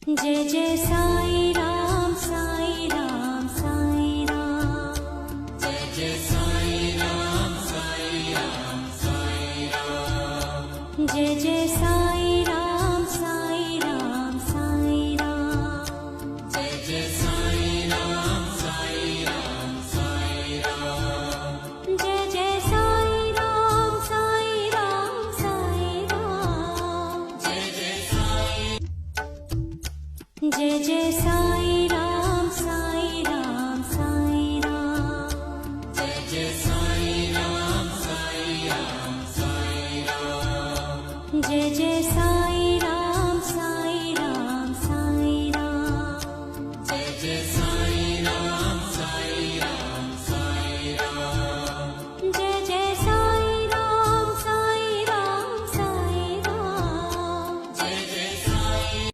Jai Jai Sai Ram Sai Ram Sai Ram. Jai Jai Sai Ram Sai Ram Sai Ram. Jai Jai Sai Ram Sai Ram Sai Ram. Jai Jai Sai Ram Sai Ram Sai Ram. Jai Jai Sai Ram Sai Ram Sai Ram. Jai Jai Sai Jai Jai Sai